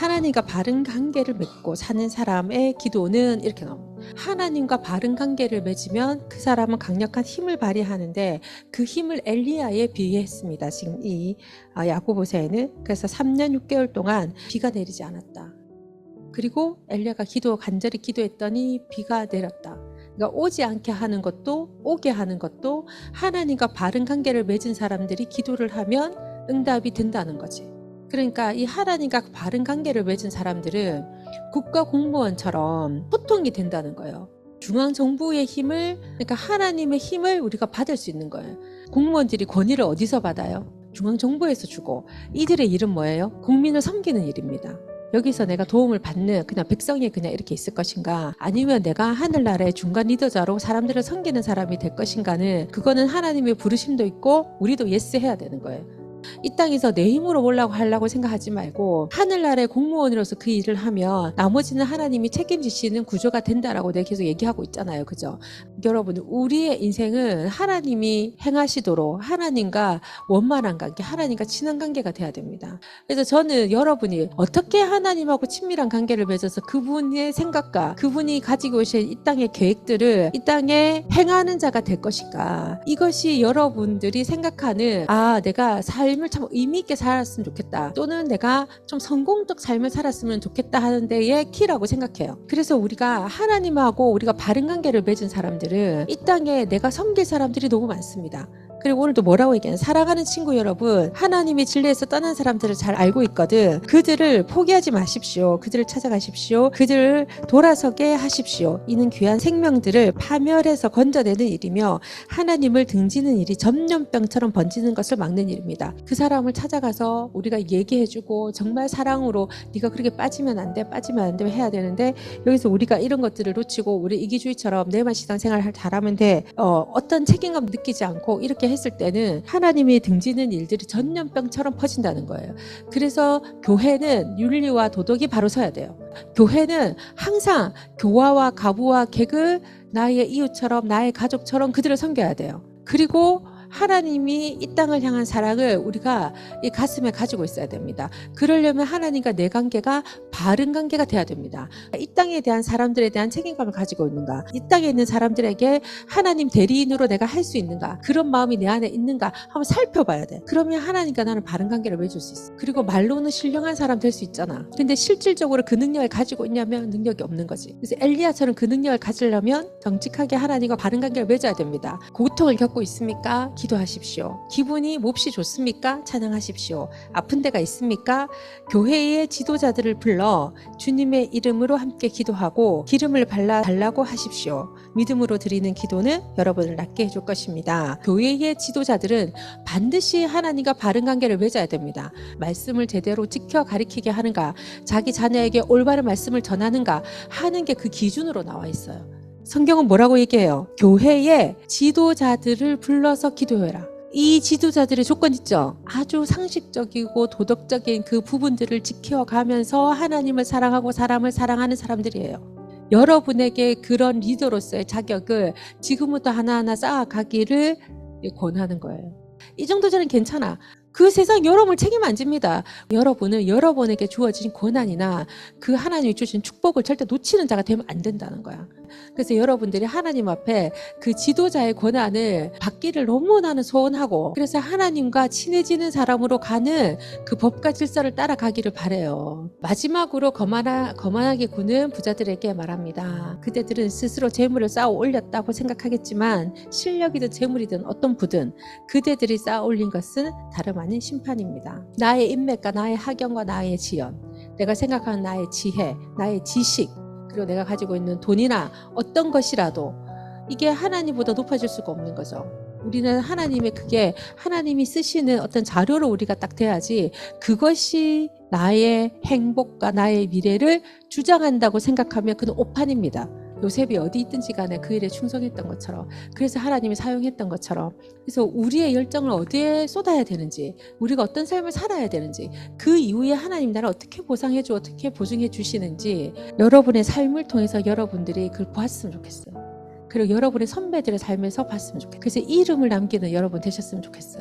하나님과 바른 관계를 맺고 사는 사람의 기도는 이렇게 나옵니다. 하나님과 바른 관계를 맺으면 그 사람은 강력한 힘을 발휘하는데 그 힘을 엘리야에 비유했습니다. 지금 이 야고보서에는. 그래서 3년 6개월 동안 비가 내리지 않았다. 그리고 엘리야가 간절히 기도했더니 비가 내렸다. 그러니까 오지 않게 하는 것도 오게 하는 것도 하나님과 바른 관계를 맺은 사람들이 기도를 하면 응답이 된다는 거지. 그러니까 이 하나님과 바른 관계를 맺은 사람들은 국가 공무원처럼 소통이 된다는 거예요. 중앙정부의 힘을, 그러니까 하나님의 힘을 우리가 받을 수 있는 거예요. 공무원들이 권위를 어디서 받아요? 중앙정부에서 주고, 이들의 일은 뭐예요? 국민을 섬기는 일입니다. 여기서 내가 도움을 받는 그냥 백성이 그냥 이렇게 있을 것인가, 아니면 내가 하늘나라의 중간 리더자로 사람들을 섬기는 사람이 될 것인가는, 그거는 하나님의 부르심도 있고 우리도 예스 해야 되는 거예요. 이 땅에서 내 힘으로 보려고 하려고 생각하지 말고 하늘나라의 공무원으로서 그 일을 하면 나머지는 하나님이 책임지시는 구조가 된다라고 내가 계속 얘기하고 있잖아요. 그죠? 여러분, 우리의 인생은 하나님이 행하시도록 하나님과 원만한 관계, 하나님과 친한 관계가 돼야 됩니다. 그래서 저는 여러분이 어떻게 하나님하고 친밀한 관계를 맺어서 그분의 생각과 그분이 가지고 오신 이 땅의 계획들을 이 땅에 행하는 자가 될 것인가, 이것이 여러분들이 생각하는 내가 삶을 참 의미 있게 살았으면 좋겠다, 또는 내가 좀 성공적 삶을 살았으면 좋겠다 하는 데의 키라고 생각해요. 그래서 우리가 하나님하고 우리가 바른 관계를 맺은 사람들은 이 땅에 내가 섬길 사람들이 너무 많습니다. 그리고 오늘도 뭐라고 얘기하냐, 사랑하는 친구 여러분, 하나님이 진리에서 떠난 사람들을 잘 알고 있거든. 그들을 포기하지 마십시오. 그들을 찾아가십시오. 그들을 돌아서게 하십시오. 이는 귀한 생명들을 파멸해서 건져내는 일이며 하나님을 등지는 일이 전염병처럼 번지는 것을 막는 일입니다. 그 사람을 찾아가서 우리가 얘기해주고 정말 사랑으로 네가 그렇게 빠지면 안 돼, 빠지면 안 돼 해야 되는데, 여기서 우리가 이런 것들을 놓치고 우리 이기주의처럼 내만 신앙생활을 잘하면 돼, 어떤 책임감 느끼지 않고 이렇게 했을 때는 하나님이 등지는 일들이 전염병처럼 퍼진다는 거예요. 그래서 교회는 윤리와 도덕이 바로 서야 돼요. 교회는 항상 교화와 가부와 객을 나의 이웃처럼, 나의 가족처럼 그들을 섬겨야 돼요. 그리고 하나님이 이 땅을 향한 사랑을 우리가 이 가슴에 가지고 있어야 됩니다. 그러려면 하나님과 내 관계가 바른 관계가 돼야 됩니다. 이 땅에 대한 사람들에 대한 책임감을 가지고 있는가, 이 땅에 있는 사람들에게 하나님 대리인으로 내가 할 수 있는가, 그런 마음이 내 안에 있는가 한번 살펴봐야 돼. 그러면 하나님과 나는 바른 관계를 맺을 수 있어. 그리고 말로는 신령한 사람 될 수 있잖아. 근데 실질적으로 그 능력을 가지고 있냐면 능력이 없는 거지. 그래서 엘리야처럼 그 능력을 가지려면 정직하게 하나님과 바른 관계를 맺어야 됩니다. 고통을 겪고 있습니까? 기도하십시오. 기분이 몹시 좋습니까? 찬양하십시오. 아픈 데가 있습니까? 교회의 지도자들을 불러 주님의 이름으로 함께 기도하고 기름을 발라달라고 하십시오. 믿음으로 드리는 기도는 여러분을 낫게 해줄 것입니다. 교회의 지도자들은 반드시 하나님과 바른 관계를 맺어야 됩니다. 말씀을 제대로 지켜 가리키게 하는가, 자기 자녀에게 올바른 말씀을 전하는가 하는 게 그 기준으로 나와 있어요. 성경은 뭐라고 얘기해요? 교회의 지도자들을 불러서 기도해라. 이 지도자들의 조건 있죠? 아주 상식적이고 도덕적인 그 부분들을 지켜가면서 하나님을 사랑하고 사람을 사랑하는 사람들이에요. 여러분에게 그런 리더로서의 자격을 지금부터 하나하나 쌓아가기를 권하는 거예요. 이 정도 저는 괜찮아. 그 세상 여러분을 책임 안 집니다. 여러분은 여러분에게 주어진 권한이나 그 하나님이 주신 축복을 절대 놓치는 자가 되면 안 된다는 거야. 그래서 여러분들이 하나님 앞에 그 지도자의 권한을 받기를 너무 나는 소원하고, 그래서 하나님과 친해지는 사람으로 가는 그 법과 질서를 따라가기를 바라요. 마지막으로 거만하게 구는 부자들에게 말합니다. 그대들은 스스로 재물을 쌓아 올렸다고 생각하겠지만 실력이든 재물이든 어떤 부든 그대들이 쌓아 올린 것은 다름 아닌 심판입니다. 나의 인맥과 나의 학연과 나의 지연, 내가 생각하는 나의 지혜, 나의 지식, 그리고 내가 가지고 있는 돈이나 어떤 것이라도 이게 하나님보다 높아질 수가 없는 거죠. 우리는 그게 하나님이 쓰시는 어떤 자료로 우리가 딱 돼야지, 그것이 나의 행복과 나의 미래를 주장한다고 생각하면 그는 오판입니다. 요셉이 어디 있든지 간에 그 일에 충성했던 것처럼, 그래서 하나님이 사용했던 것처럼, 그래서 우리의 열정을 어디에 쏟아야 되는지, 우리가 어떤 삶을 살아야 되는지, 그 이후에 하나님 나를 어떻게 보상해주고 어떻게 보증해 주시는지 여러분의 삶을 통해서 여러분들이 그걸 보았으면 좋겠어요. 그리고 여러분의 선배들의 삶에서 봤으면 좋겠어요. 그래서 이름을 남기는 여러분 되셨으면 좋겠어요.